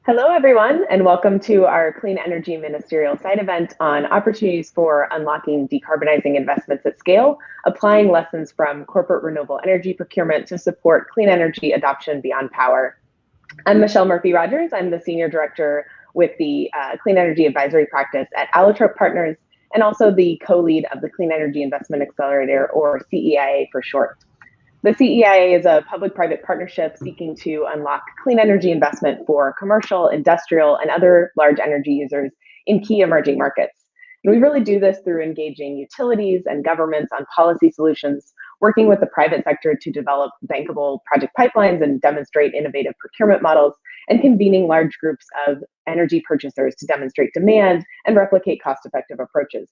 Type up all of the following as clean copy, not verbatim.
Hello, everyone, and welcome to our Clean Energy Ministerial Site event on opportunities for unlocking decarbonizing investments at scale, applying lessons from corporate renewable energy procurement to support clean energy adoption beyond power. I'm Michelle Murphy-Rogers. I'm the Senior Director with the Clean Energy Advisory Practice at Allotrope Partners, and also the co-lead of the Clean Energy Investment Accelerator, or CEIA for short. The CEIA is a public-private partnership seeking to unlock clean energy investment for commercial, industrial, and other large energy users in key emerging markets. And we really do this through engaging utilities and governments on policy solutions, working with the private sector to develop bankable project pipelines and demonstrate innovative procurement models, and convening large groups of energy purchasers to demonstrate demand and replicate cost-effective approaches.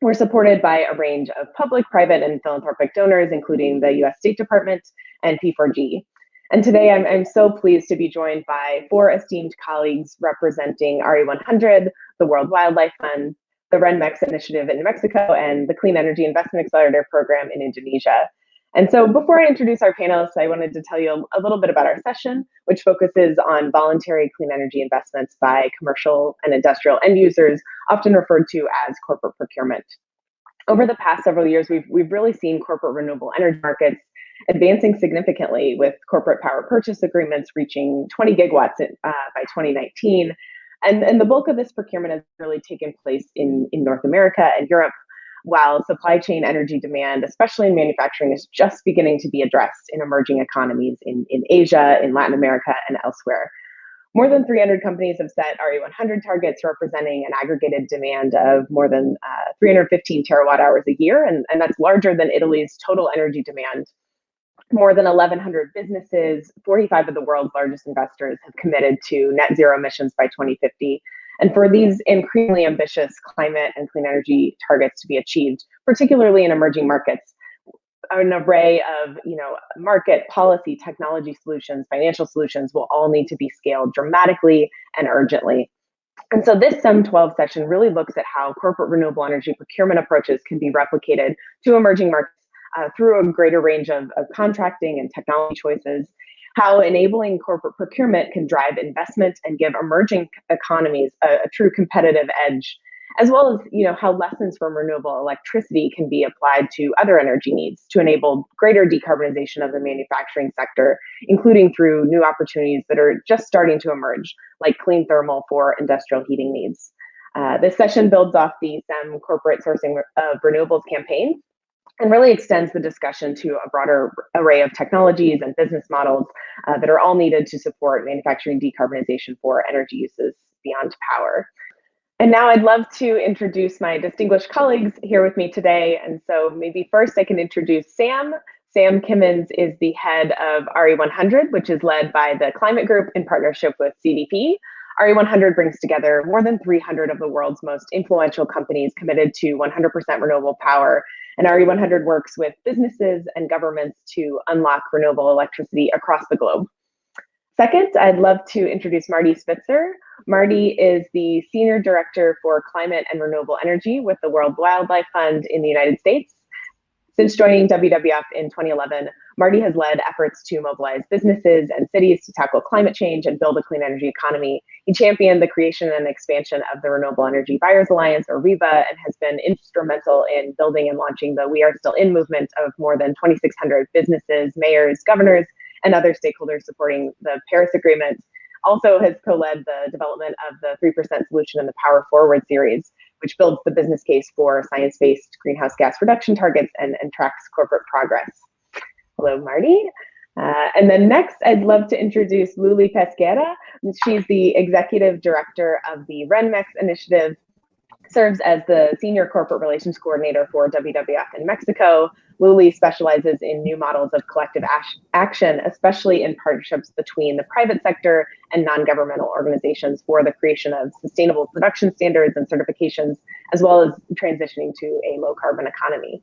We're supported by a range of public, private, and philanthropic donors, including the US State Department and P4G. And today I'm so pleased to be joined by four esteemed colleagues representing RE100, the World Wildlife Fund, the RenMex Initiative in Mexico, and the Clean Energy Investment Accelerator Program in Indonesia. And so before I introduce our panelists, I wanted to tell you a little bit about our session, which focuses on voluntary clean energy investments by commercial and industrial end users, often referred to as corporate procurement. Over the past several years, we've really seen corporate renewable energy markets advancing significantly, with corporate power purchase agreements reaching 20 gigawatts by 2019. And the bulk of this procurement has really taken place in North America and Europe, while supply chain energy demand, especially in manufacturing, is just beginning to be addressed in emerging economies in Asia, in Latin America, and elsewhere. More than 300 companies have set RE100 targets, representing an aggregated demand of more than 315 terawatt hours a year, and that's larger than Italy's total energy demand. More than 1,100 businesses, 45 of the world's largest investors, have committed to net zero emissions by 2050. And for these increasingly ambitious climate and clean energy targets to be achieved, particularly in emerging markets, an array of market, policy, technology solutions, financial solutions will all need to be scaled dramatically and urgently. And so this SEM 12 session really looks at how corporate renewable energy procurement approaches can be replicated to emerging markets through a greater range of contracting and technology choices, how enabling corporate procurement can drive investment and give emerging economies a true competitive edge, as well as how lessons from renewable electricity can be applied to other energy needs to enable greater decarbonization of the manufacturing sector, including through new opportunities that are just starting to emerge, like clean thermal for industrial heating needs. This session builds off the SEM Corporate Sourcing of Renewables campaign, and really extends the discussion to a broader array of technologies and business models that are all needed to support manufacturing decarbonization for energy uses beyond power. And now I'd love to introduce my distinguished colleagues here with me today. And so maybe first I can introduce Sam. Sam Kimmins is the head of RE100, which is led by the Climate Group in partnership with CDP. RE100 brings together more than 300 of the world's most influential companies committed to 100% renewable power. And RE100 works with businesses and governments to unlock renewable electricity across the globe. Second, I'd love to introduce Marty Spitzer. Marty is the Senior Director for Climate and Renewable Energy with the World Wildlife Fund in the United States. Since joining WWF in 2011, Marty has led efforts to mobilize businesses and cities to tackle climate change and build a clean energy economy. He championed the creation and expansion of the Renewable Energy Buyers Alliance, or REBA, and has been instrumental in building and launching the We Are Still In movement of more than 2,600 businesses, mayors, governors, and other stakeholders supporting the Paris Agreement. Also has co-led the development of the 3% Solution in the Power Forward series, which builds the business case for science-based greenhouse gas reduction targets and tracks corporate progress. Hello, Marty. And then next, I'd love to introduce Lilly Pescara. She's the Executive Director of the RenMex Initiative, serves as the Senior Corporate Relations Coordinator for WWF in Mexico. Lilly specializes in new models of collective action, especially in partnerships between the private sector and non-governmental organizations for the creation of sustainable production standards and certifications, as well as transitioning to a low-carbon economy.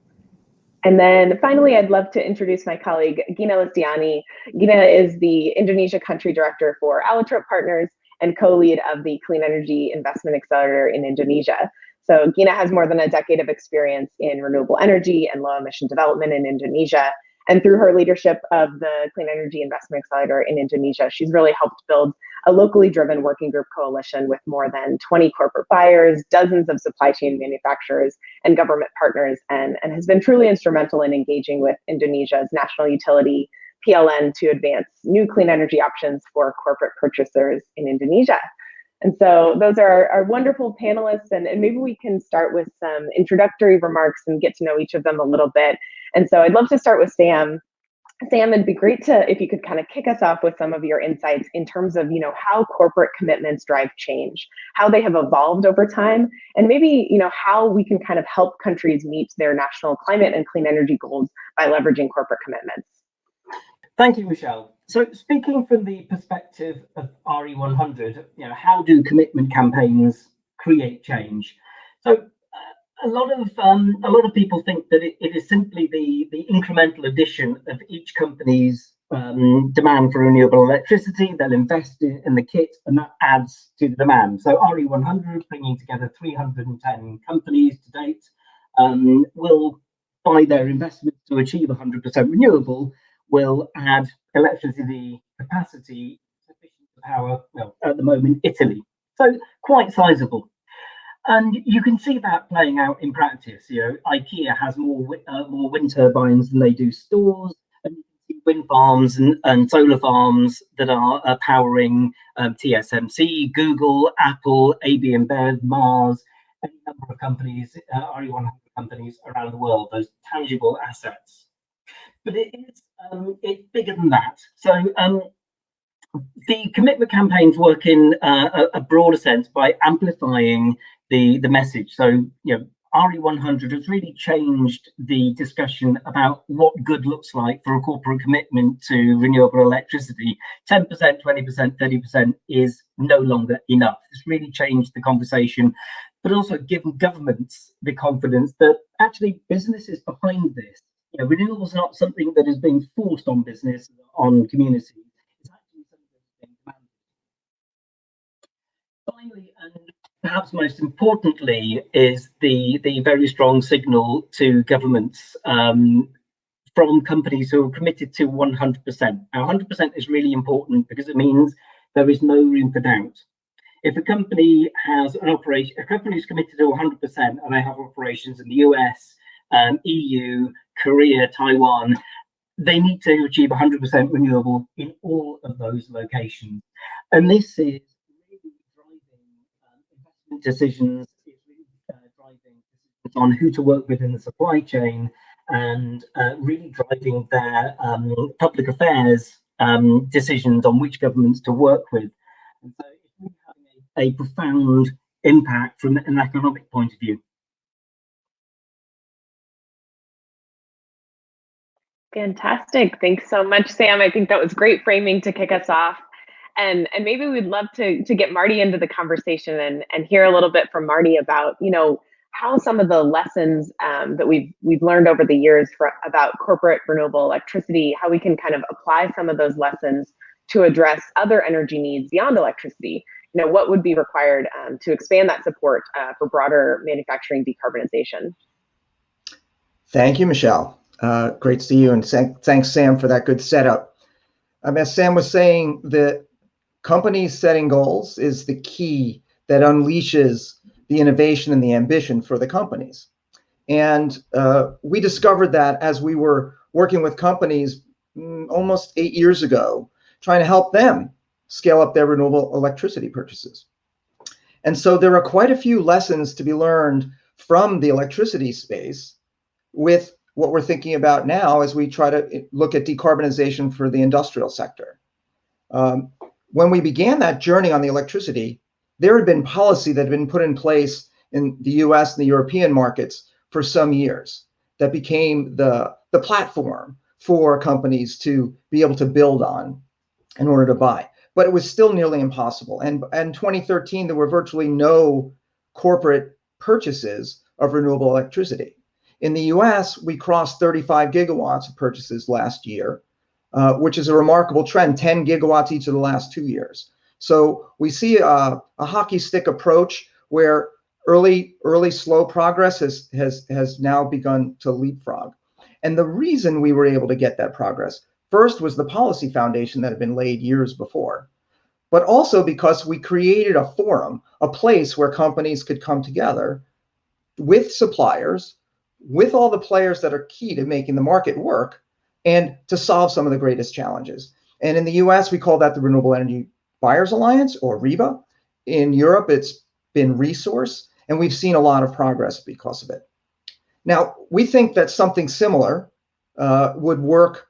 And then finally, I'd love to introduce my colleague, Gina Listiani. Gina is the Indonesia Country Director for Allotrope Partners and co-lead of the Clean Energy Investment Accelerator in Indonesia. So Gina has more than a decade of experience in renewable energy and low emission development in Indonesia. And through her leadership of the Clean Energy Investment Accelerator in Indonesia, she's really helped build a locally driven working group coalition with more than 20 corporate buyers, dozens of supply chain manufacturers, and government partners, and has been truly instrumental in engaging with Indonesia's national utility, PLN, to advance new clean energy options for corporate purchasers in Indonesia. And so those are our wonderful panelists, and maybe we can start with some introductory remarks and get to know each of them a little bit. And so I'd love to start with Sam. Sam, it'd be great to, if you could kind of kick us off with some of your insights in terms of, how corporate commitments drive change, how they have evolved over time, and maybe, how we can kind of help countries meet their national climate and clean energy goals by leveraging corporate commitments. Thank you, Michelle. So speaking from the perspective of RE100, how do commitment campaigns create change? So a lot of people think that it is simply the incremental addition of each company's demand for renewable electricity. They'll invest in the kit, and that adds to the demand. So RE100, bringing together 310 companies to date, will, by their investments to achieve 100% renewable, will add electricity capacity sufficient to power, at the moment, Italy. So quite sizable. And you can see that playing out in practice. IKEA has more wind turbines than they do stores, and you can see wind farms and solar farms that are powering TSMC, Google, Apple, AB InBev, Mars, any number of companies, RE100 companies around the world, those tangible assets. But it's bigger than that. So the commitment campaigns work in a broader sense by amplifying the message. So RE100 has really changed the discussion about what good looks like for a corporate commitment to renewable electricity. 10%, 20%, 30% is no longer enough. It's really changed the conversation, but also given governments the confidence that actually business is behind this. Renewable is not something that is being forced on business, on communities. It's actually something that's being demanded. Finally, and perhaps most importantly, is the very strong signal to governments from companies who are committed to 100%. Now, 100% is really important because it means there is no room for doubt. If a company has an operation, a company is committed to 100% and they have operations in the US, EU, Korea, Taiwan, they need to achieve 100% renewable in all of those locations. And this is really driving investment decisions, it's really driving decisions on who to work with in the supply chain, and really driving their public affairs decisions on which governments to work with. And so it's really having a profound impact from an economic point of view. Fantastic. Thanks so much, Sam. I think that was great framing to kick us off. And maybe we'd love to get Marty into the conversation and hear a little bit from Marty about, how some of the lessons that we've learned over the years about corporate renewable electricity, how we can kind of apply some of those lessons to address other energy needs beyond electricity. What would be required to expand that support for broader manufacturing decarbonization? Thank you, Michelle. Great to see you, and thanks, Sam, for that good setup. As Sam was saying, the companies setting goals is the key that unleashes the innovation and the ambition for the companies. And we discovered that as we were working with companies almost 8 years ago, trying to help them scale up their renewable electricity purchases. And so there are quite a few lessons to be learned from the electricity space with what we're thinking about now as we try to look at decarbonization for the industrial sector. When we began that journey on the electricity, there had been policy that had been put in place in the US and the European markets for some years that became the platform for companies to be able to build on in order to buy. But it was still nearly impossible. And in 2013, there were virtually no corporate purchases of renewable electricity. In the US, we crossed 35 gigawatts of purchases last year, which is a remarkable trend, 10 gigawatts each of the last 2 years. So we see a hockey stick approach where early slow progress has now begun to leapfrog. And the reason we were able to get that progress, first, was the policy foundation that had been laid years before. but also because we created a forum, a place where companies could come together with suppliers, with all the players that are key to making the market work, and to solve some of the greatest challenges. And in the US, we call that the Renewable Energy Buyers Alliance, or REBA. In Europe, it's been Resource, and we've seen a lot of progress because of it. Now, we think that something similar would work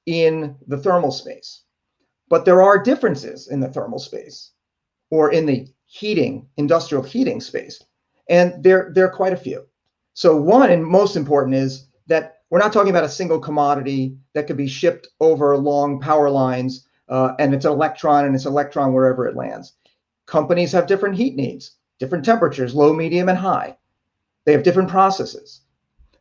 in the thermal space, but there are differences in the thermal space or in the heating, industrial heating space, and there are quite a few. So one, and most important, is that we're not talking about a single commodity that could be shipped over long power lines, and it's an electron, and it's an electron wherever it lands. Companies have different heat needs, different temperatures, low, medium, and high. They have different processes.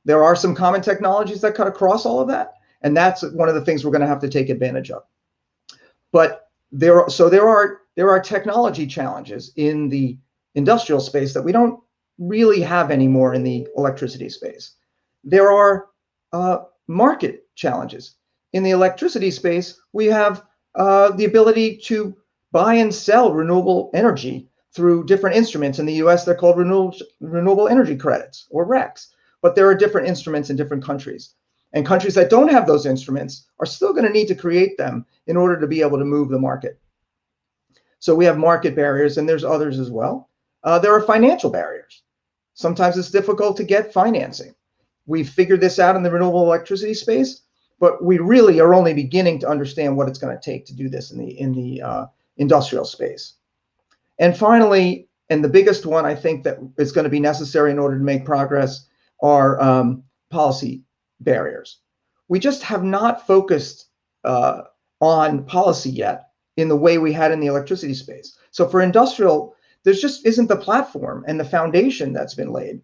There are some common technologies that cut across all of that, and that's one of the things we're going to have to take advantage of. But there are technology challenges in the industrial space that we don't really have anymore in the electricity space. There are market challenges. In the electricity space, we have the ability to buy and sell renewable energy through different instruments. In the US, they're called renewable energy credits, or RECs, but there are different instruments in different countries. And countries that don't have those instruments are still going to need to create them in order to be able to move the market. So we have market barriers, and there's others as well. There are financial barriers. Sometimes it's difficult to get financing. We've figured this out in the renewable electricity space, but we really are only beginning to understand what it's going to take to do this in the industrial space. And finally, and the biggest one I think that is going to be necessary in order to make progress, are policy barriers. We just have not focused on policy yet in the way we had in the electricity space. So for industrial, there just isn't the platform and the foundation that's been laid.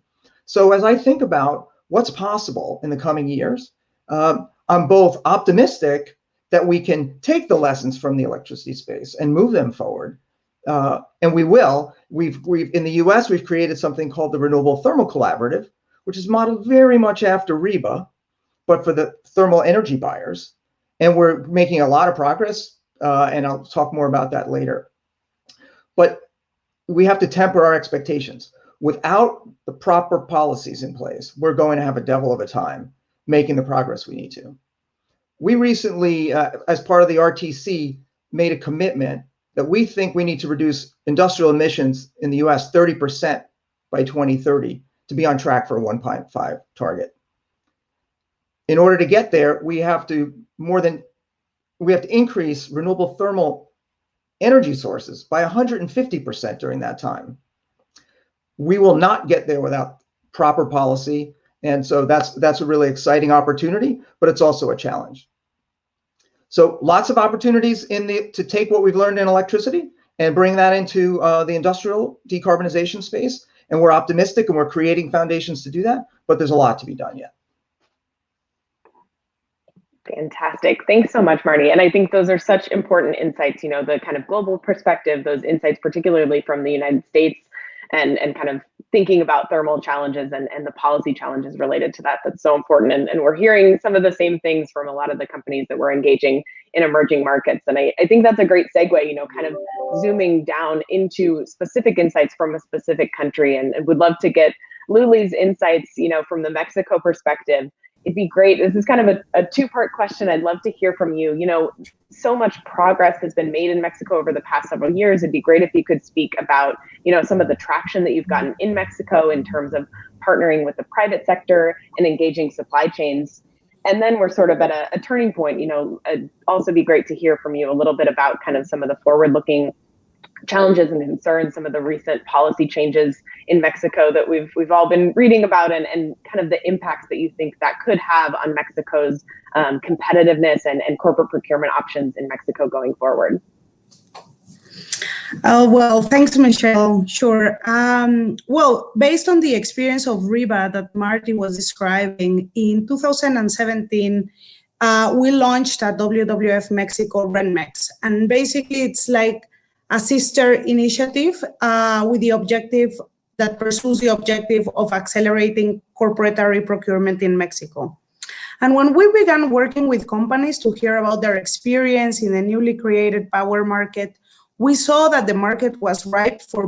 So as I think about what's possible in the coming years, I'm both optimistic that we can take the lessons from the electricity space and move them forward. And we will. We've in the US, we've created something called the Renewable Thermal Collaborative, which is modeled very much after REBA, but for the thermal energy buyers. And we're making a lot of progress, and I'll talk more about that later. But we have to temper our expectations. Without the proper policies in place, we're going to have a devil of a time making the progress we need to. We recently, as part of the RTC, made a commitment that we think we need to reduce industrial emissions in the US 30% by 2030 to be on track for a 1.5 target. In order to get there, we have to increase renewable thermal energy sources by 150% during that time. We will not get there without proper policy, and so that's a really exciting opportunity, but it's also a challenge. So lots of opportunities to take what we've learned in electricity and bring that into the industrial decarbonization space, and we're optimistic and we're creating foundations to do that, but there's a lot to be done yet. Fantastic. Thanks so much, Marty. And I think those are such important insights, the kind of global perspective, those insights, particularly from the United States, and kind of thinking about thermal challenges and the policy challenges related to that. That's so important. And we're hearing some of the same things from a lot of the companies that we're engaging in emerging markets. And I think that's a great segue, kind of zooming down into specific insights from a specific country, and would love to get Lilly's insights, from the Mexico perspective. It'd be great. This is kind of a two-part question. I'd love to hear from you. So much progress has been made in Mexico over the past several years. It'd be great if you could speak about, some of the traction that you've gotten in Mexico in terms of partnering with the private sector and engaging supply chains. And then we're sort of at a turning point. It'd also be great to hear from you a little bit about kind of some of the forward-looking challenges and concerns, some of the recent policy changes in Mexico that we've all been reading about, and kind of the impacts that you think that could have on Mexico's competitiveness and corporate procurement options in Mexico going forward. Well, thanks, Michelle. Sure. Well, based on the experience of REBA that Marty was describing, in 2017, we launched a WWF Mexico RENMEX. And basically, it's like a sister initiative with the objective that pursues the objective of accelerating corporate procurement in Mexico. And when we began working with companies to hear about their experience in the newly created power market, we saw that the market was ripe for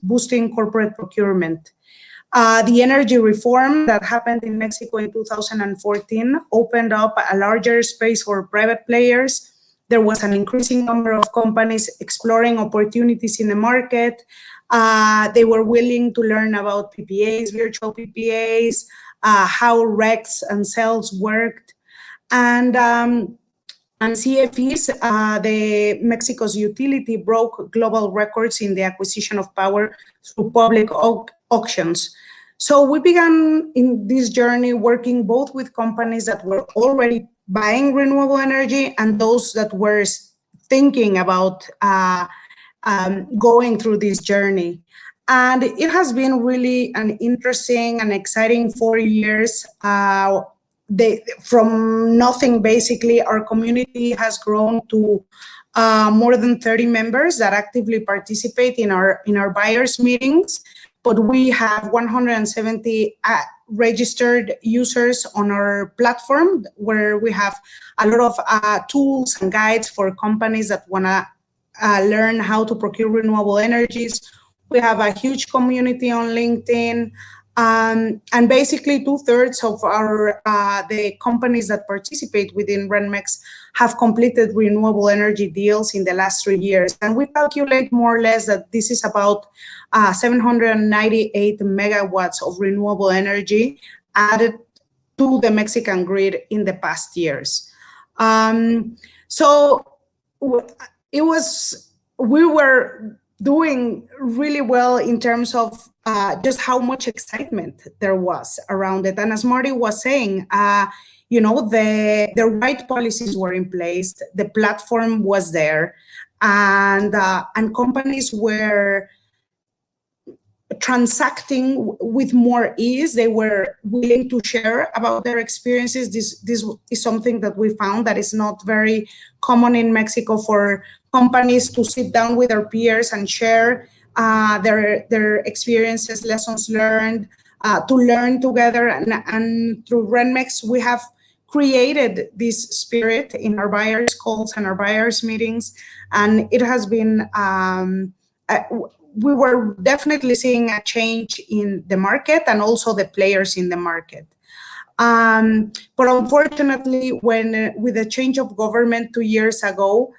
boosting corporate procurement. The energy reform that happened in Mexico in 2014 opened up a larger space for private players. There was an increasing number of companies exploring opportunities in the market. They were willing to learn about PPAs, virtual PPAs, how RECs and cells worked. And CFEs, the Mexico's utility, broke global records in the acquisition of power through public auctions. So we began in this journey working both with companies that were already buying renewable energy and those that were thinking about going through this journey. And it has been really an interesting and exciting 4 years. From nothing, basically, our community has grown to more than 30 members that actively participate in our buyers meetings. But we have 170 registered users on our platform, where we have a lot of tools and guides for companies that want to learn how to procure renewable energies. We have a huge community on LinkedIn. And basically 2/3 of the companies that participate within RENMEX have completed renewable energy deals in the last 3 years. And we calculate more or less that this is about 798 megawatts of renewable energy added to the Mexican grid in the past years. So we were doing really well in terms of just how much excitement there was around it. And as Marty was saying, the right policies were in place, the platform was there, and companies were transacting with more ease. They were willing to share about their experiences. This is something that we found that is not very common in Mexico, for companies to sit down with their peers and share their experiences, lessons learned, to learn together. And through RENMEX, we have created this spirit in our buyers calls and our buyers meetings. And it has been, we were definitely seeing a change in the market and also the players in the market. But unfortunately, with the change of government 2 years ago,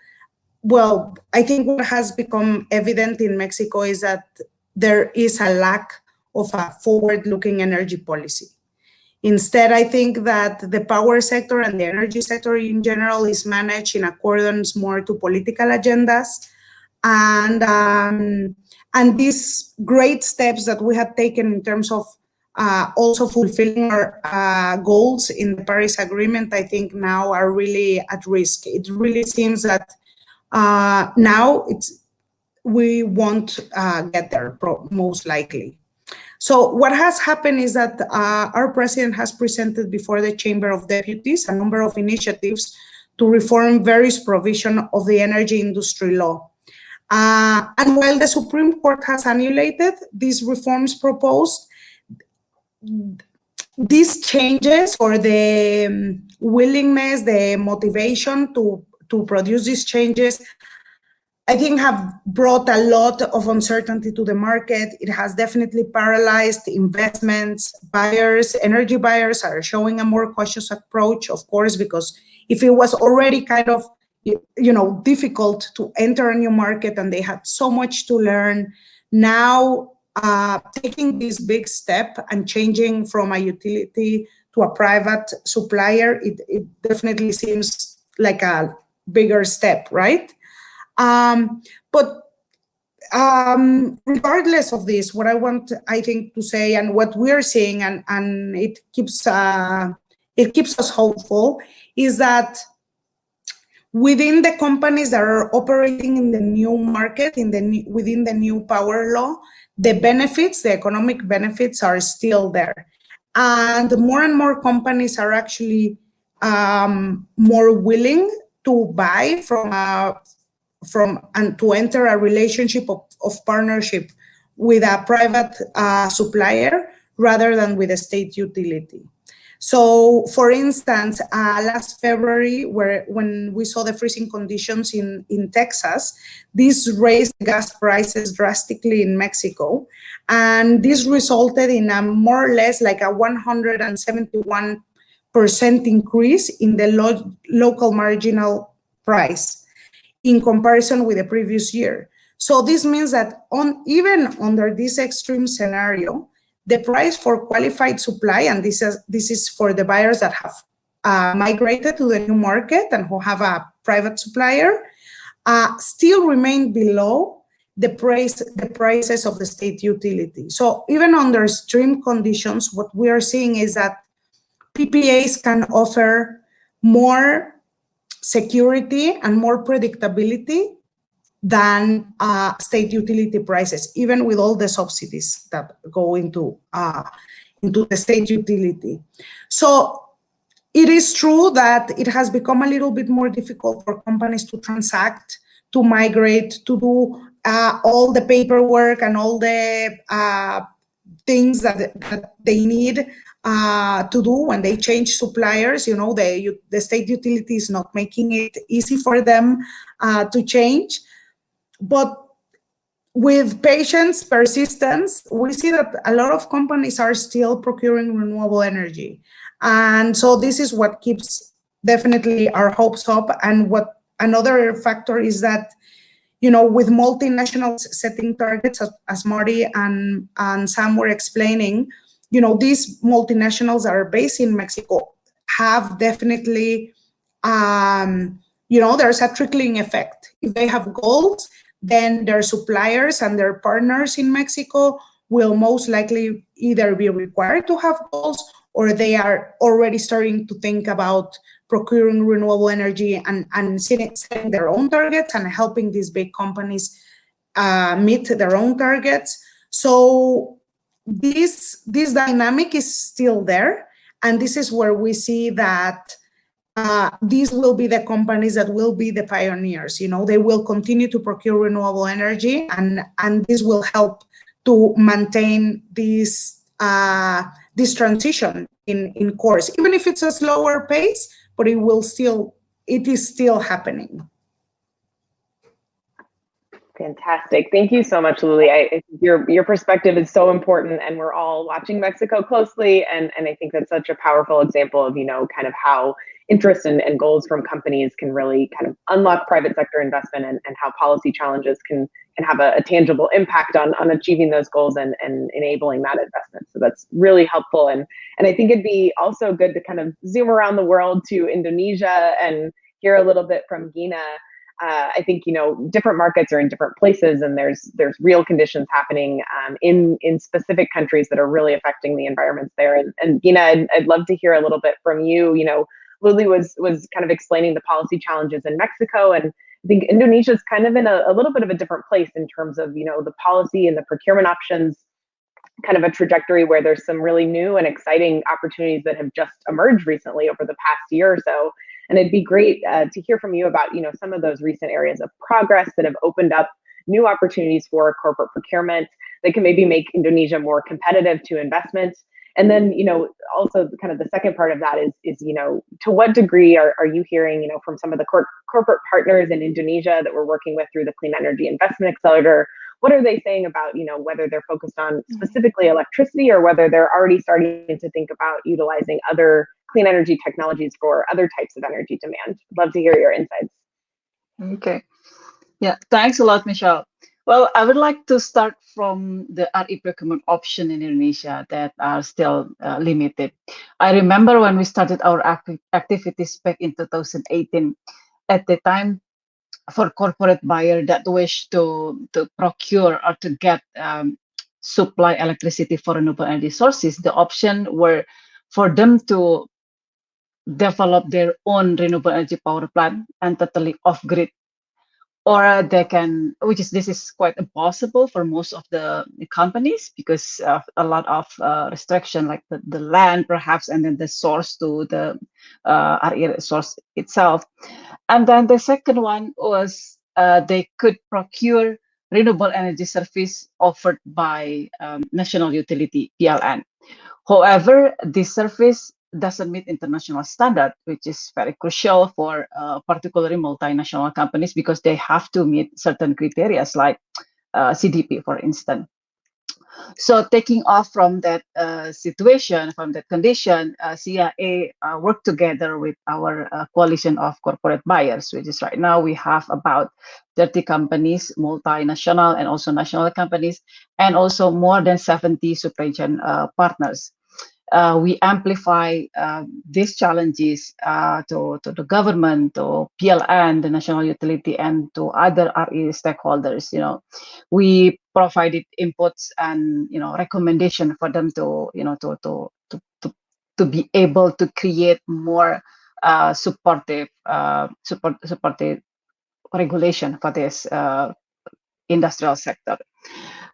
well, I think what has become evident in Mexico is that there is a lack of a forward-looking energy policy. Instead, I think that the power sector and the energy sector in general is managed in accordance more to political agendas. And these great steps that we have taken in terms of also fulfilling our goals in the Paris Agreement, I think now are really at risk. It really seems that now we won't get there, most likely. So what has happened is that our president has presented before the Chamber of Deputies a number of initiatives to reform various provisions of the energy industry law. And while the Supreme Court has annullated these reforms proposed, these changes, or the willingness, the motivation to produce these changes, I think have brought a lot of uncertainty to the market. It has definitely paralyzed investments. Energy buyers are showing a more cautious approach, of course, because if it was already kind of difficult to enter a new market and they had so much to learn, now taking this big step and changing from a utility to a private supplier, it definitely seems like a bigger step, right? But regardless of this, what I want, I think, to say, and what we're seeing, and it keeps us hopeful, is that within the companies that are operating in the new market, within the new power law, the benefits, the economic benefits, are still there. And more companies are actually more willing to buy and to enter a relationship of partnership with a private supplier rather than with a state utility. So, for instance, last February, when we saw the freezing conditions in Texas, this raised gas prices drastically in Mexico, and this resulted in a more or less like a 171% increase in the local marginal price in comparison with the previous year. So this means that even under this extreme scenario, the price for qualified supply, and this is for the buyers that have migrated to the new market and who have a private supplier, still remain below the prices of the state utility. So even under extreme conditions, what we are seeing is that PPAs can offer more security and more predictability than state utility prices, even with all the subsidies that go into the state utility. So it is true that it has become a little bit more difficult for companies to transact, to migrate, to do all the paperwork and all the things that they need to do when they change suppliers. You know, the state utility is not making it easy for them to change. But with patience, persistence, we see that a lot of companies are still procuring renewable energy. And so this is what keeps definitely our hopes up. And what another factor is that, you know, with multinationals setting targets, as Marty and Sam were explaining, you know, these multinationals that are based in Mexico have definitely, you know, there's a trickling effect. If they have goals, then their suppliers and their partners in Mexico will most likely either be required to have goals, or they are already starting to think about procuring renewable energy and setting their own targets and helping these big companies meet their own targets. So this dynamic is still there, and this is where we see that these will be the companies that will be the pioneers. You know, they will continue to procure renewable energy, and this will help to maintain this transition in course, even if it's a slower pace, but it is still happening. Fantastic. Thank you so much, Lilly. I think your perspective is so important, and we're all watching Mexico closely. And I think that's such a powerful example of, you know, kind of how interest and goals from companies can really kind of unlock private sector investment, and how policy challenges can have a tangible impact on achieving those goals and enabling that investment. So that's really helpful. And I think it'd be also good to kind of zoom around the world to Indonesia and hear a little bit from Gina. I think, you know, different markets are in different places, and there's real conditions happening in specific countries that are really affecting the environments there. And Gina, I'd love to hear a little bit from you. You know, Lilly was kind of explaining the policy challenges in Mexico, and I think Indonesia is kind of in a little bit of a different place in terms of, you know, the policy and the procurement options, kind of a trajectory where there's some really new and exciting opportunities that have just emerged recently over the past year or so. And it'd be great to hear from you about, you know, some of those recent areas of progress that have opened up new opportunities for corporate procurement that can maybe make Indonesia more competitive to investments. And then, you know, also kind of the second part of that is, you know, to what degree are you hearing, you know, from some of the corporate partners in Indonesia that we're working with through the Clean Energy Investment Accelerator? What are they saying about, you know, whether they're focused on specifically electricity, or whether they're already starting to think about utilizing other clean energy technologies for other types of energy demand? Love to hear your insights. Okay. Yeah, thanks a lot, Michelle. Well, I would like to start from the RE procurement option in Indonesia that are still limited. I remember when we started our activities back in 2018. At the time, for corporate buyer that wish to procure or to get supply electricity for renewable energy sources, the option were for them to develop their own renewable energy power plant and totally off grid, or they can, this is quite impossible for most of the companies because of a lot of restriction, like the land perhaps, and then the source to the RE source itself. And then the second one was they could procure renewable energy service offered by national utility, PLN. However, this service doesn't meet international standard, which is very crucial for particularly multinational companies, because they have to meet certain criteria like CDP, for instance. So taking off from that situation, from that condition, CIA worked together with our coalition of corporate buyers, which is right now we have about 30 companies, multinational and also national companies, and also more than 70 supply chain partners. We amplify these challenges to the government, to PLN, the national utility, and to other RE stakeholders. We provided inputs and recommendation for them to to be able to create more supportive regulation for this industrial sector.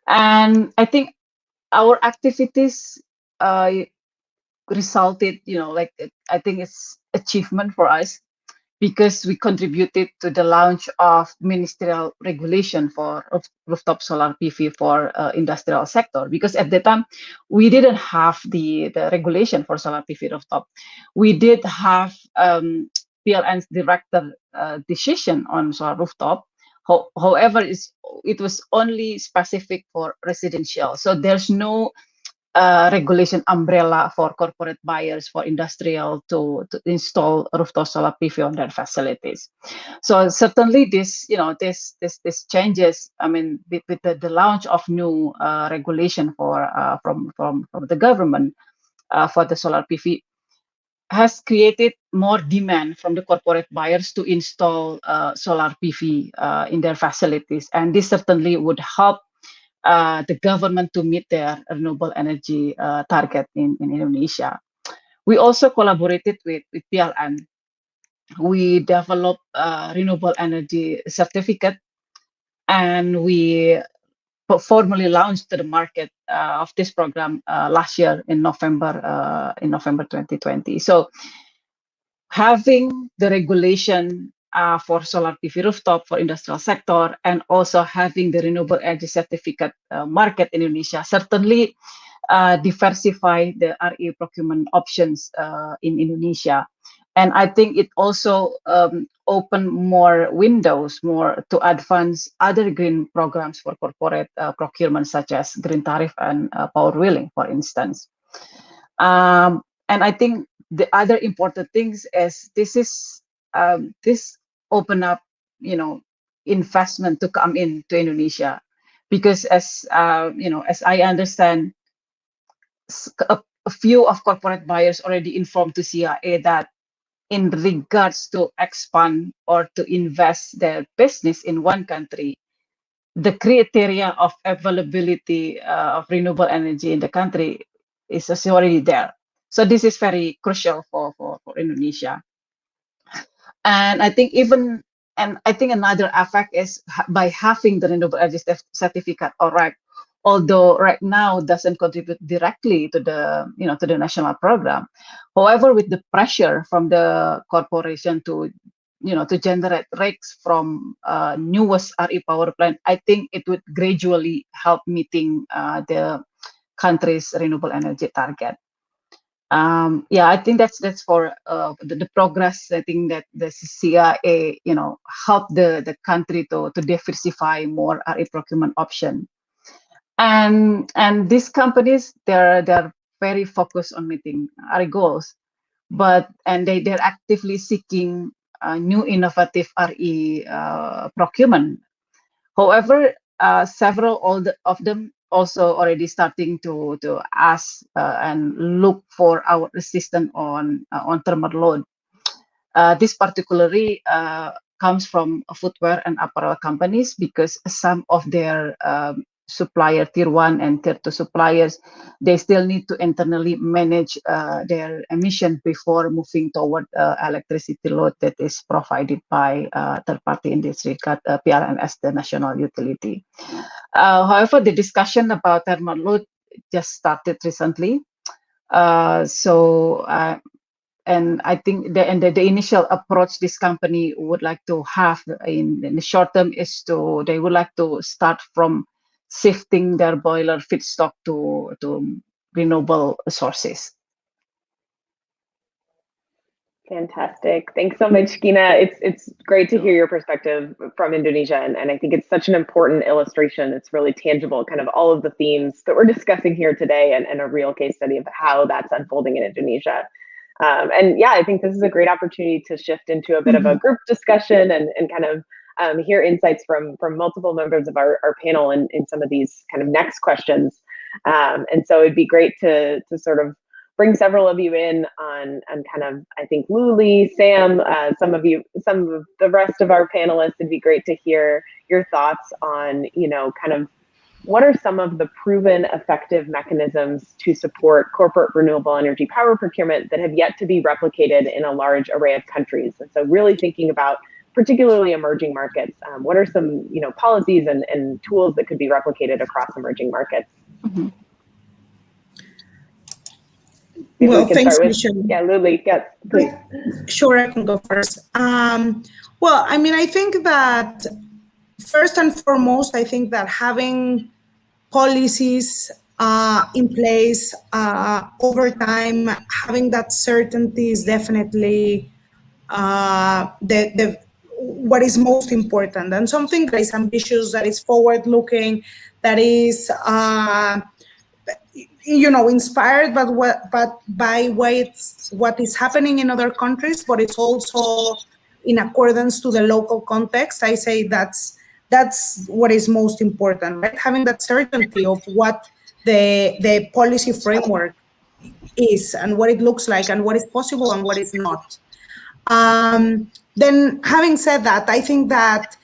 And I think our activities resulted, I think it's achievement for us, because we contributed to the launch of ministerial regulation for rooftop solar PV for industrial sector. Because at the time we didn't have the regulation for solar PV rooftop. We did have PLN's director decision on solar rooftop. However, it was only specific for residential, so there's no regulation umbrella for corporate buyers, for industrial to install rooftop solar PV on their facilities. So certainly this changes. I mean, with the launch of new regulation for from the government for the solar PV, has created more demand from the corporate buyers to install solar PV in their facilities, and this certainly would help the government to meet their renewable energy target in Indonesia. We also collaborated with PLN. We developed a renewable energy certificate, and we formally launched to the market of this program last year in November 2020. So having the regulation for solar PV rooftop for industrial sector, and also having the renewable energy certificate market in Indonesia, certainly diversify the RE procurement options in Indonesia. And I think it also open more windows, more to advance other green programs for corporate procurement, such as green tariff and power wheeling, for instance. And I think the other important things is this open up, investment to come into Indonesia, because as as I understand, a few of corporate buyers already informed to CIA that in regards to expand or to invest their business in one country, the criteria of availability of renewable energy in the country is already there. So this is very crucial for Indonesia. And I think another effect is by having the renewable energy certificate, although right now doesn't contribute directly to the to the national program. However, with the pressure from the corporation to to generate RECs from newest RE power plant, I think it would gradually help meeting the country's renewable energy target. Yeah, I think that's for the progress. I think that the CIA, help the country to diversify more RE procurement option. And these companies, they're very focused on meeting RE goals, and they're actively seeking new innovative RE procurement. However, several of them also already starting to ask and look for our assistance on thermal load. This particularly comes from footwear and apparel companies, because some of their supplier tier 1 and tier 2 suppliers, they still need to internally manage their emission before moving toward electricity load that is provided by third-party industry, PLN as the national utility. However, the discussion about thermal load just started recently. And I think the initial approach this company would like to have in the short term is they would like to start from shifting their boiler feedstock to renewable sources. Fantastic. Thanks so much, Gina. It's great to hear your perspective from Indonesia, and I think it's such an important illustration. It's really tangible, kind of all of the themes that we're discussing here today, and a real case study of how that's unfolding in Indonesia. And yeah, I think this is a great opportunity to shift into a bit of a group discussion and kind of hear insights from multiple members of our panel in some of these kind of next questions. And so it'd be great to sort of bring several of you in on kind of, I think, Lilly, Sam, some of the rest of our panelists. It'd be great to hear your thoughts on, kind of what are some of the proven effective mechanisms to support corporate renewable energy power procurement that have yet to be replicated in a large array of countries? And so really thinking about particularly emerging markets, what are some, policies and tools that could be replicated across emerging markets? Mm-hmm. Well, thanks, Michelle. Yeah, Lilly, yes, please. Sure, I can go first. Well, I mean, I think that first and foremost, I think that having policies in place over time, having that certainty is definitely what is most important, and something that is ambitious, that is forward-looking, that is inspired by what is happening in other countries, but it's also in accordance to the local context. I say that's what is most important, right? Having that certainty of what the policy framework is and what it looks like and what is possible and what is not. Then having said that, I think that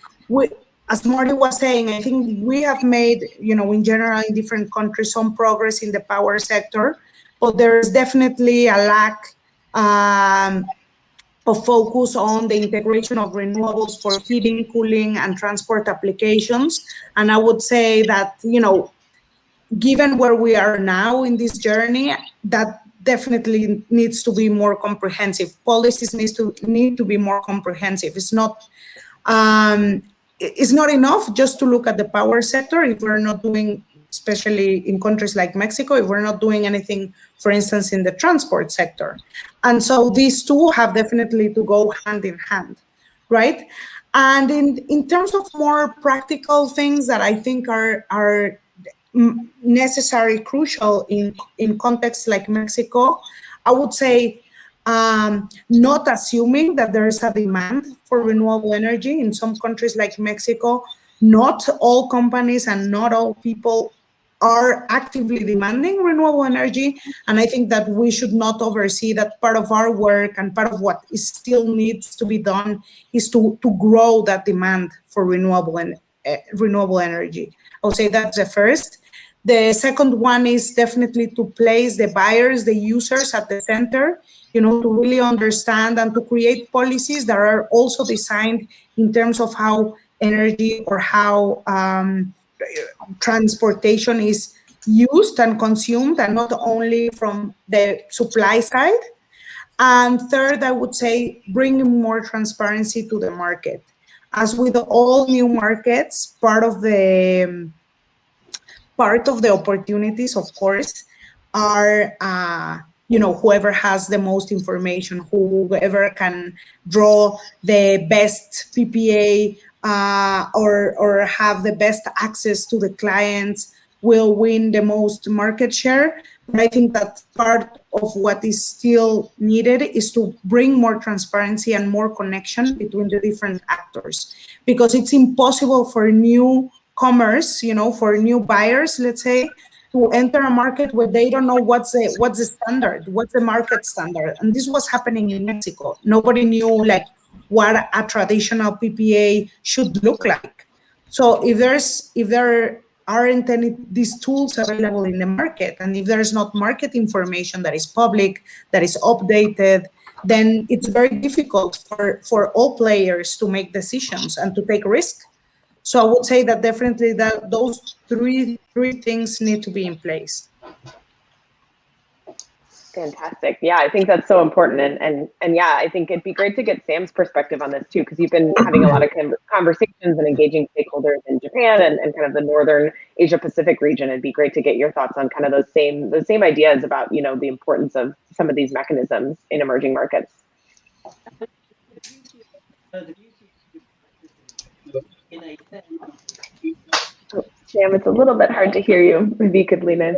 as Marty was saying, I think we have made, in general, in different countries, some progress in the power sector, but there is definitely a lack of focus on the integration of renewables for heating, cooling, and transport applications. And I would say that, given where we are now in this journey, that definitely needs to be more comprehensive. Policies need to be more comprehensive. It's not enough just to look at the power sector if we're not doing, especially in countries like Mexico, if we're not doing anything, for instance, in the transport sector. And so these two have definitely to go hand in hand, right? And in terms of more practical things that I think are necessary, crucial in contexts like Mexico, I would say not assuming that there is a demand for renewable energy. In some countries like Mexico, not all companies and not all people are actively demanding renewable energy. And I think that we should not oversee that. Part of our work and part of what still needs to be done is to grow that demand for renewable energy. I would say that's the first. The second one is definitely to place the buyers, the users at the center, to really understand and to create policies that are also designed in terms of how energy or how transportation is used and consumed, and not only from the supply side. And third, I would say bringing more transparency to the market. As with all new markets, part of the opportunities, of course, are whoever has the most information, whoever can draw the best PPA or have the best access to the clients will win the most market share. But I think that part of what is still needed is to bring more transparency and more connection between the different actors, because it's impossible for newcomers, for new buyers, let's say, to enter a market where they don't know what's the standard, what's the market standard. And this was happening in Mexico. Nobody knew what a traditional PPA should look like. So if there aren't any these tools available in the market, and if there's not market information that is public, that is updated, then it's very difficult for all players to make decisions and to take risks. So I would say that definitely those three things need to be in place. Fantastic. Yeah, I think that's so important. And yeah, I think it'd be great to get Sam's perspective on this too, because you've been having a lot of conversations and engaging stakeholders in Japan and kind of the Northern Asia Pacific region. It'd be great to get your thoughts on kind of those same ideas about, the importance of some of these mechanisms in emerging markets. The beauty of in a fair market, Sam, it's a little bit hard to hear you. Maybe you could lean in.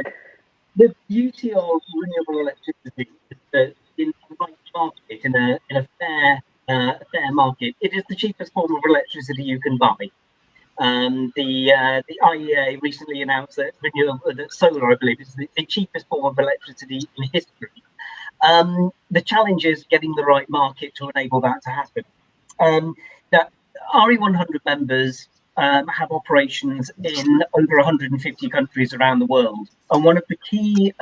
the beauty of renewable electricity is that in the right market, in a fair market, it is the cheapest form of electricity you can buy. The IEA recently announced that that solar, I believe, is the cheapest form of electricity in history. The challenge is getting the right market to enable that to happen. That RE100 members have operations in over 150 countries around the world. And one of the key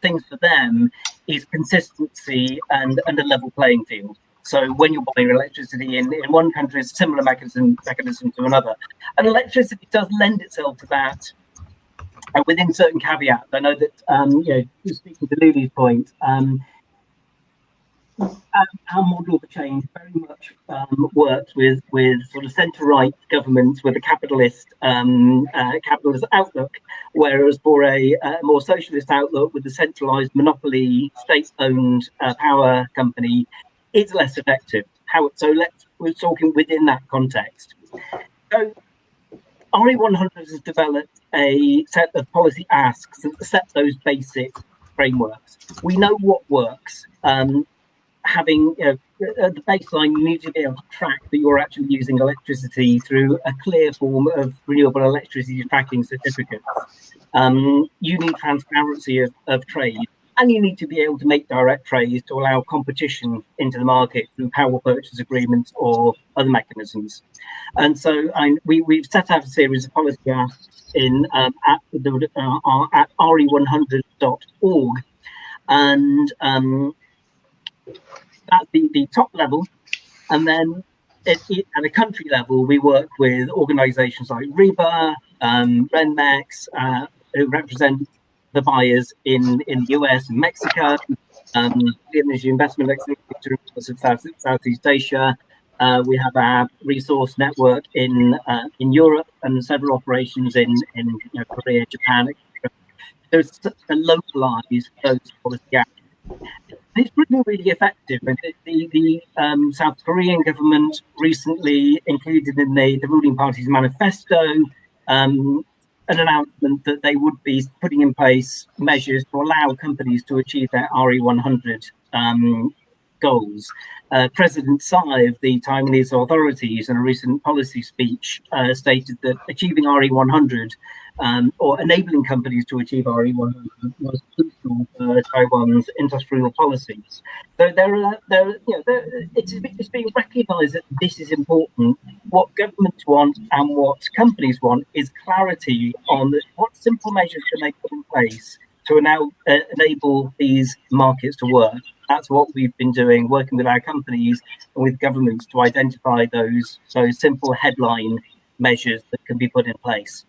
things for them is consistency and a level playing field. So when you're buying electricity in one country, it's a similar mechanism to another. And electricity does lend itself to that within certain caveats. I know that, speaking to Lilly's point, our model for change very much works with sort of centre-right governments with a capitalist outlook, whereas for a more socialist outlook with a centralised monopoly, state-owned power company, it's less effective. We're talking within that context. So RE100 has developed a set of policy asks that set those basic frameworks. We know what works. Having at the baseline, you need to be able to track that you're actually using electricity through a clear form of renewable electricity tracking certificate. You need transparency of trade, and you need to be able to make direct trades to allow competition into the market through power purchase agreements or other mechanisms. And so we've set out a series of policy asks at re100.org, and that's the top level. And then at a country level, we work with organizations like REBA, RENMEX, who represent the buyers in the US and Mexico, the Energy Investment Accelerator of Southeast Asia. We have our resource network in Europe and several operations in Korea, Japan, etc. So to localize those policy gaps. It's proven really effective. The South Korean government recently included in the ruling party's manifesto an announcement that they would be putting in place measures to allow companies to achieve their RE100 goals. President Tsai of the Taiwanese authorities in a recent policy speech stated that achieving RE100 or enabling companies to achieve RE100 was crucial for Taiwan's industrial policy. So it's being recognised that this is important. What governments want and what companies want is clarity on what simple measures can they put in place to now enable these markets to work. That's what we've been doing, working with our companies and with governments to identify those simple headline measures that can be put in place.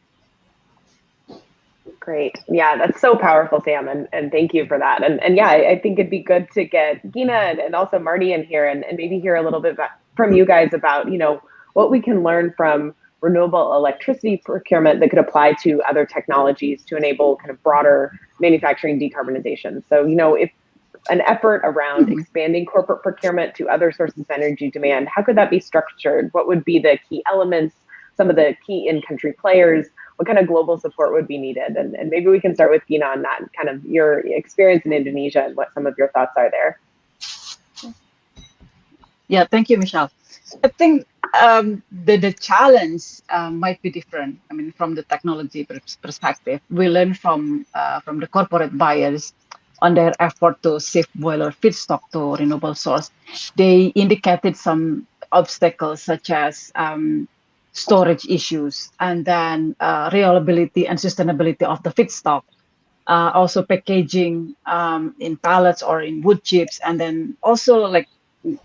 Great. Yeah, that's so powerful, Sam, and thank you for that. And yeah, I think it'd be good to get Gina and also Marty in here and maybe hear a little bit from you guys about, what we can learn from renewable electricity procurement that could apply to other technologies to enable kind of broader manufacturing decarbonization. So, if an effort around expanding corporate procurement to other sources of energy demand, how could that be structured? What would be the key elements, some of the key in-country players? What kind of global support would be needed? And maybe we can start with Gina on that, kind of your experience in Indonesia and what some of your thoughts are there. Yeah, thank you, Michelle. I think the challenge might be different. I mean, from the technology perspective, we learn from the corporate buyers on their effort to shift boiler feedstock to renewable source. They indicated some obstacles such as storage issues, and then reliability and sustainability of the feedstock, also packaging in pallets or in wood chips, and then also like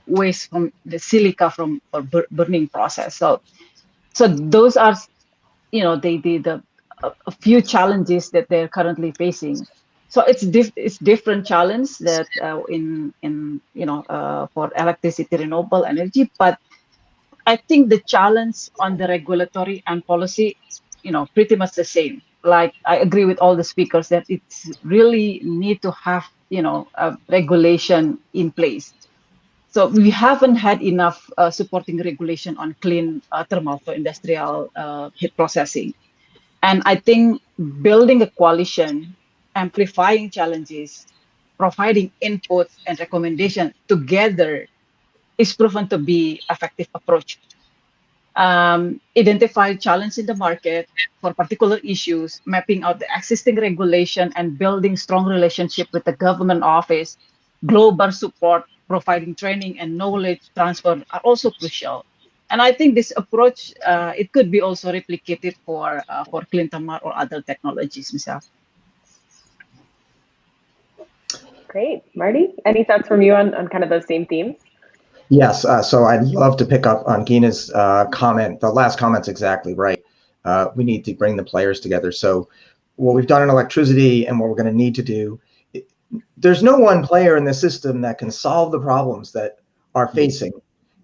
waste from the silica from burning process. So those are the a few challenges that they're currently facing. So it's different challenge that for electricity, renewable energy, but I think the challenge on the regulatory and policy, pretty much the same. Like I agree with all the speakers that it's really need to have, a regulation in place. So we haven't had enough supporting regulation on clean thermal for industrial heat processing. And I think building a coalition, amplifying challenges, providing inputs and recommendations together is proven to be effective approach. Identify challenge in the market for particular issues, mapping out the existing regulation and building strong relationship with the government office, global support, providing training and knowledge transfer are also crucial. And I think this approach, it could be also replicated for clean thermal or other technologies, Michelle. Great. Marty, any thoughts from you on kind of those same themes? Yes, so I'd love to pick up on Gina's comment. The last comment's exactly right. We need to bring the players together. So what we've done in electricity and what we're going to need to do, there's no one player in the system that can solve the problems that are facing,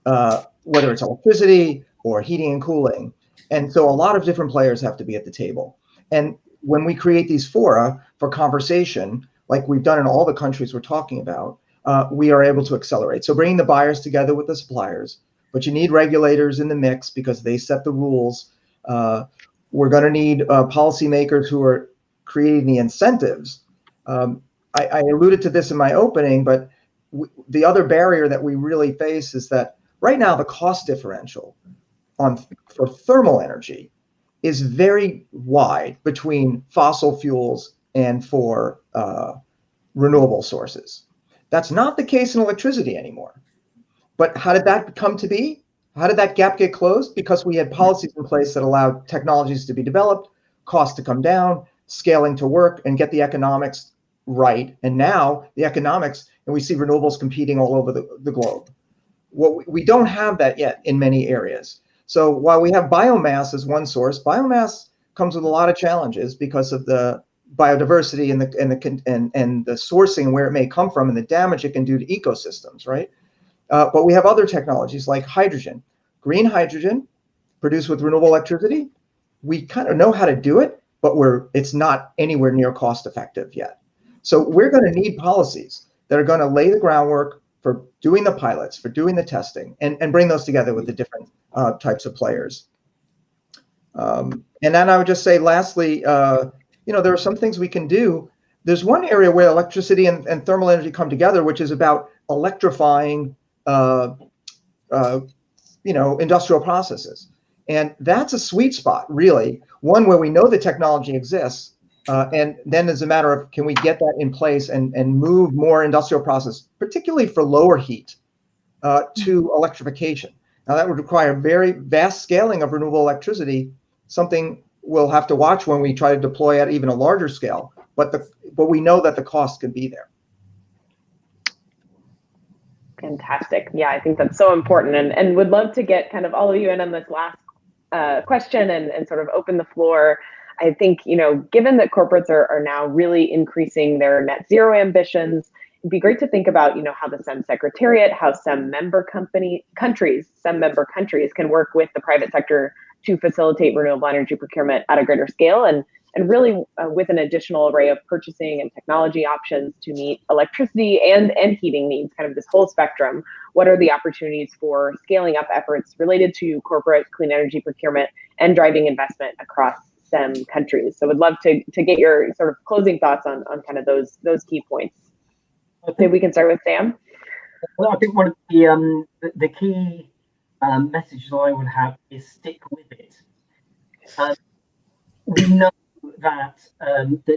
whether it's electricity or heating and cooling. And so a lot of different players have to be at the table. And when we create these fora for conversation, like we've done in all the countries we're talking about, we are able to accelerate. So bringing the buyers together with the suppliers, but you need regulators in the mix because they set the rules. We're going to need policymakers who are creating the incentives. I alluded to this in my opening, but the other barrier that we really face is that right now the cost differential for thermal energy is very wide between fossil fuels and for renewable sources. That's not the case in electricity anymore. But how did that come to be? How did that gap get closed? Because we had policies in place that allowed technologies to be developed, costs to come down, scaling to work, and get the economics right. And now the economics, and we see renewables competing all over the globe. We don't have that yet in many areas. So while we have biomass as one source, biomass comes with a lot of challenges because of the biodiversity and the sourcing and where it may come from and the damage it can do to ecosystems, right? But we have other technologies like hydrogen, green hydrogen produced with renewable electricity. We kind of know how to do it, but it's not anywhere near cost effective yet. So we're going to need policies that are going to lay the groundwork for doing the pilots, for doing the testing, and bring those together with the different types of players. And then I would just say, lastly, there are some things we can do. There's one area where electricity and thermal energy come together, which is about electrifying, industrial processes. And that's a sweet spot, really, one where we know the technology exists. And then it's a matter of, can we get that in place and move more industrial process, particularly for lower heat, to electrification. Now, that would require very vast scaling of renewable electricity, something we'll have to watch when we try to deploy at even a larger scale. But we know that the cost can be there. Fantastic. Yeah, I think that's so important, and would love to get kind of all of you in on this last question and sort of open the floor. I think, given that corporates are now really increasing their net zero ambitions, it'd be great to think about, how the SEM Secretariat, how some member countries can work with the private sector to facilitate renewable energy procurement at a greater scale, and really with an additional array of purchasing and technology options to meet electricity and heating needs, kind of this whole spectrum. What are the opportunities for scaling up efforts related to corporate clean energy procurement and driving investment across SEM countries? So would love to get your sort of closing thoughts on kind of those key points. Maybe we can start with Sam. Well, I think one of the key messages I would have is stick with it. We know that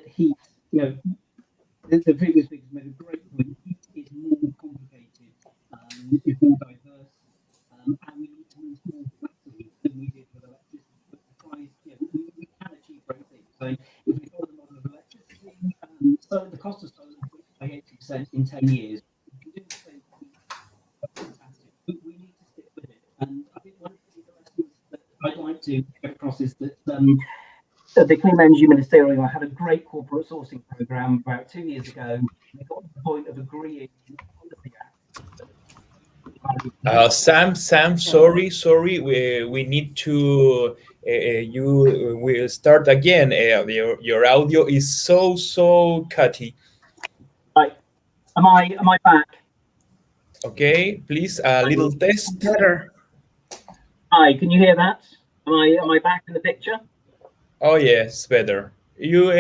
heat, the previous speaker made a great point. Heat is more complicated, it's more diverse, and we need to move more quickly than we did with electricity. But the price, we can achieve great things. So if we follow the model of electricity, so the cost of solar increased by 80% in 10 years. We can do the same thing. Fantastic. But we need to stick with it. And I think one of the lessons that I'd like to get across is that the Clean Energy Ministerial had a great corporate sourcing program about 2 years ago. They got to the point of agreeing on the Sam, sorry, we need to. You will start again. Your audio is so cutty. Right. Am I back? Okay, please, a little test. Better. Hi, can you hear that? Am I back in the picture? Oh, yes, better. You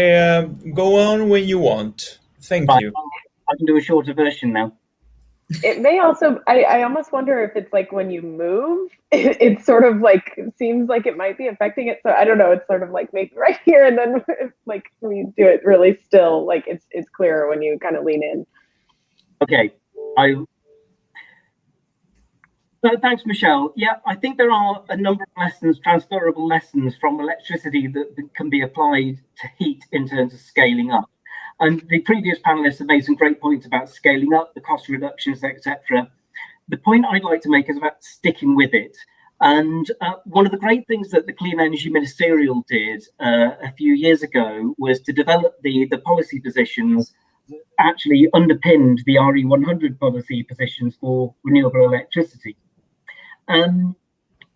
go on when you want. Thank Right, you. I can do a shorter version now. It may also, I almost wonder if it's like when you move, it's sort of like, seems like it might be affecting it. So I don't know, it's sort of like maybe right here, and then like when you do it really still, like it's clearer when you kind of lean in. Okay, so thanks, Michelle. Yeah, I think there are a number of lessons, transferable lessons from electricity that can be applied to heat in terms of scaling up. And the previous panelists have made some great points about scaling up, the cost reductions, etc. The point I'd like to make is about sticking with it. And one of the great things that the Clean Energy Ministerial did a few years ago was to develop the policy positions that actually underpinned the RE100 policy positions for renewable electricity.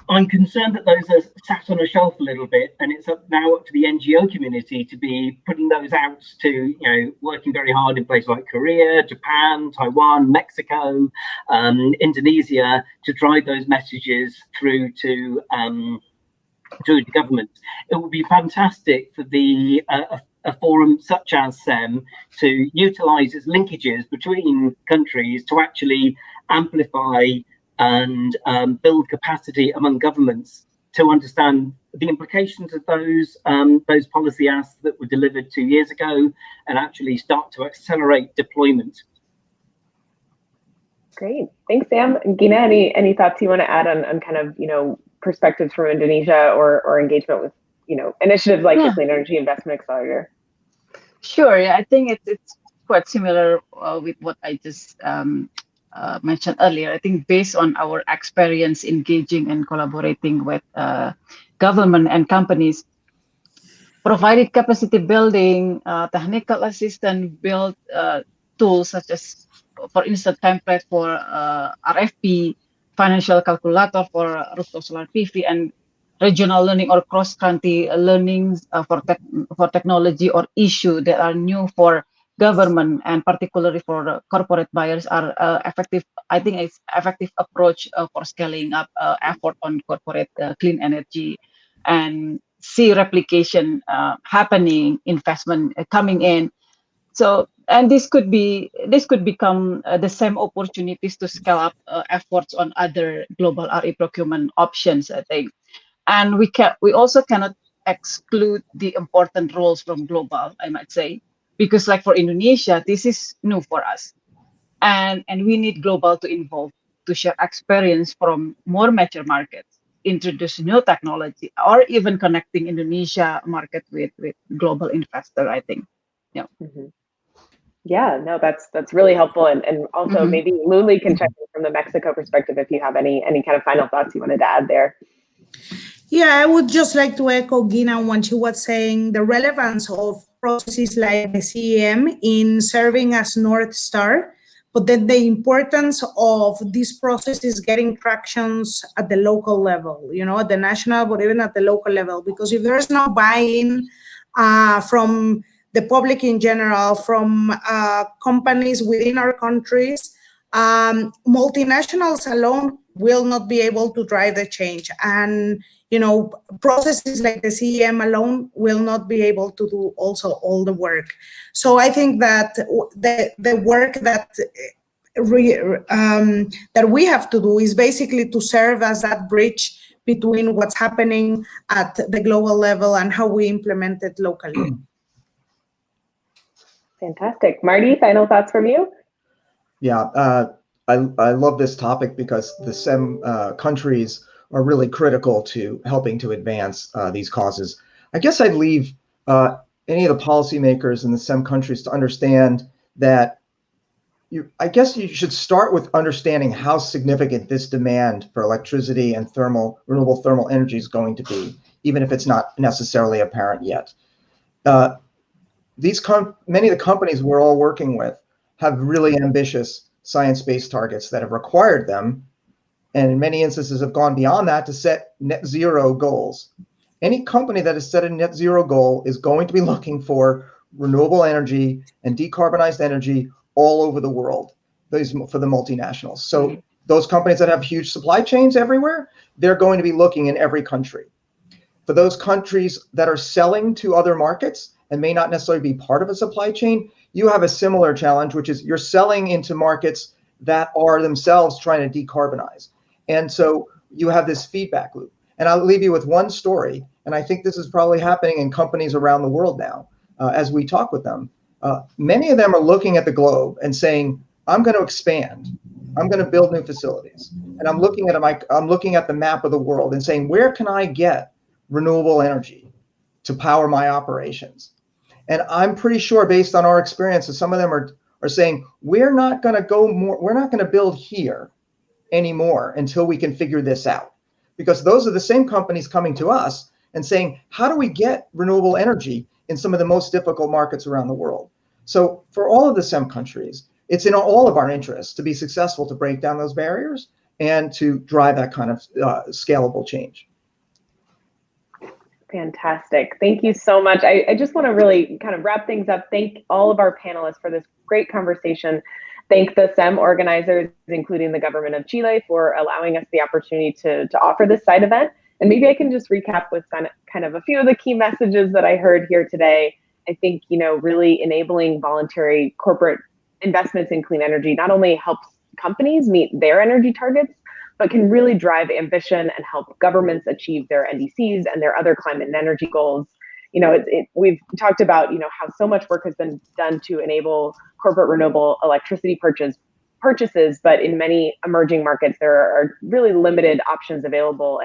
I'm concerned that those are sat on a shelf a little bit, and it's now up to the NGO community to be putting those out to, working very hard in places like Korea, Japan, Taiwan, Mexico, Indonesia, to drive those messages through to the government. It would be fantastic for the a forum such as SEM to utilize its linkages between countries to actually amplify and build capacity among governments to understand the implications of those policy asks that were delivered 2 years ago, and actually start to accelerate deployment. Great, thanks, Sam. And Gina, any thoughts you want to add on kind of perspectives from Indonesia or engagement with initiatives like the Clean Energy Investment Accelerator? Sure, yeah, I think it's quite similar with what I just mentioned earlier. I think based on our experience engaging and collaborating with government and companies, provided capacity building, technical assistance, build tools such as, for instance, template for RFP, financial calculator for rooftop solar PV, and regional learning or cross-country learnings for technology or issue that are new for government and particularly for corporate buyers are effective. I think it's effective approach for scaling up effort on corporate clean energy, and see replication happening, investment coming in. So, and this could become the same opportunities to scale up efforts on other global RE procurement options, I think. And we also cannot exclude the important roles from global, I might say, because like for Indonesia, this is new for us, and we need global to involve, to share experience from more mature markets, introduce new technology, or even connecting Indonesia market with global investor, I think. Yeah. Mm-hmm. Yeah, no, that's really helpful, and also maybe Lilly can check in from the Mexico perspective if you have any kind of final thoughts you wanted to add there. Yeah, I would just like to echo Gina when she was saying the relevance of processes like the CEM in serving as North Star, but then the importance of these processes getting tractions at the local level, at the national, but even at the local level, because if there's no buy-in from the public in general, from companies within our countries, multinationals alone will not be able to drive the change. And processes like the CEM alone will not be able to do also all the work. So I think that the work that we have to do is basically to serve as that bridge between what's happening at the global level and how we implement it locally. Fantastic. Marty, final thoughts from you? Yeah, I love this topic because the SEM countries are really critical to helping to advance these causes. I guess I'd leave any of the policymakers in the SEM countries to understand that I guess you should start with understanding how significant this demand for electricity and renewable thermal energy is going to be, even if it's not necessarily apparent yet. Many of the companies we're all working with have really ambitious science-based targets that have required them, and in many instances have gone beyond that to set net zero goals. Any company that has set a net zero goal is going to be looking for renewable energy and decarbonized energy all over the world. for the multinationals. So those companies that have huge supply chains everywhere, they're going to be looking in every country. For those countries that are selling to other markets and may not necessarily be part of a supply chain, you have a similar challenge, which is you're selling into markets that are themselves trying to decarbonize. And so you have this feedback loop. And I'll leave you with one story. And I think this is probably happening in companies around the world now as we talk with them. Many of them are looking at the globe and saying, I'm going to expand. I'm going to build new facilities. And I'm looking at the map of the world and saying, where can I get renewable energy to power my operations? And I'm pretty sure, based on our experience, that some of them are saying, we're not going to build here anymore until we can figure this out. Because those are the same companies coming to us and saying, how do we get renewable energy in some of the most difficult markets around the world? So for all of the SEM countries, it's in all of our interests to be successful to break down those barriers and to drive that kind of scalable change. Fantastic. Thank you so much. I just want to really kind of wrap things up. Thank all of our panelists for this great conversation. Thank the SEM organizers, including the government of Chile, for allowing us the opportunity to offer this side event. And maybe I can just recap with kind of a few of the key messages that I heard here today. I think, really enabling voluntary corporate investments in clean energy not only helps companies meet their energy targets, but can really drive ambition and help governments achieve their NDCs and their other climate and energy goals. We've talked about, how so much work has been done to enable corporate renewable electricity purchases, but in many emerging markets, there are really limited options available.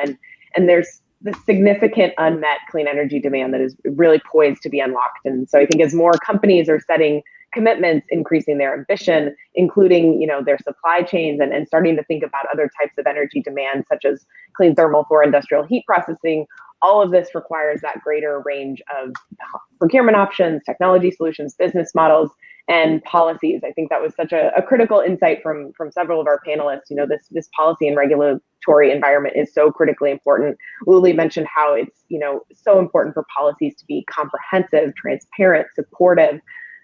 And there's the significant unmet clean energy demand that is really poised to be unlocked. And so I think as more companies are setting commitments, increasing their ambition, including their supply chains and starting to think about other types of energy demand, such as clean thermal for industrial heat processing, all of this requires that greater range of procurement options, technology solutions, business models, and policies. I think that was such a critical insight from several of our panelists. This policy and regulatory environment is so critically important. Lilly mentioned how it's so important for policies to be comprehensive, transparent, supportive.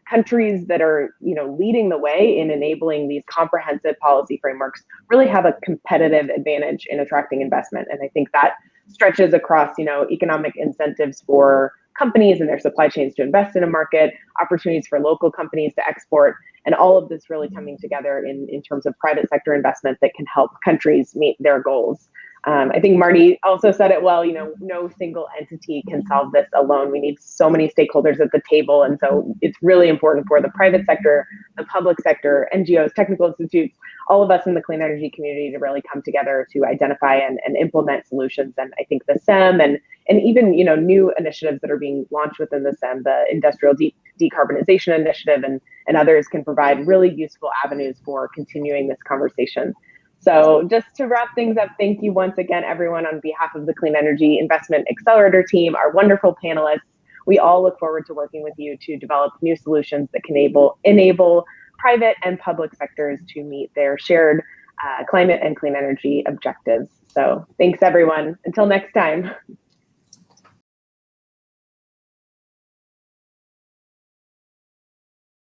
Countries that are leading the way in enabling these comprehensive policy frameworks really have a competitive advantage in attracting investment. And I think that stretches across economic incentives for companies and their supply chains to invest in a market, opportunities for local companies to export, and all of this really coming together in terms of private sector investment that can help countries meet their goals. I think Marty also said it well, no single entity can solve this alone. We need so many stakeholders at the table. And so it's really important for the private sector, the public sector, NGOs, technical institutes, all of us in the clean energy community to really come together to identify and implement solutions. And I think the SEM and even, new initiatives that are being launched within the SEM, the Industrial Decarbonization Initiative and others can provide really useful avenues for continuing this conversation. So just to wrap things up, thank you once again, everyone, on behalf of the Clean Energy Investment Accelerator team, our wonderful panelists. We all look forward to working with you to develop new solutions that can enable private and public sectors to meet their shared climate and clean energy objectives. So thanks, everyone. Until next time.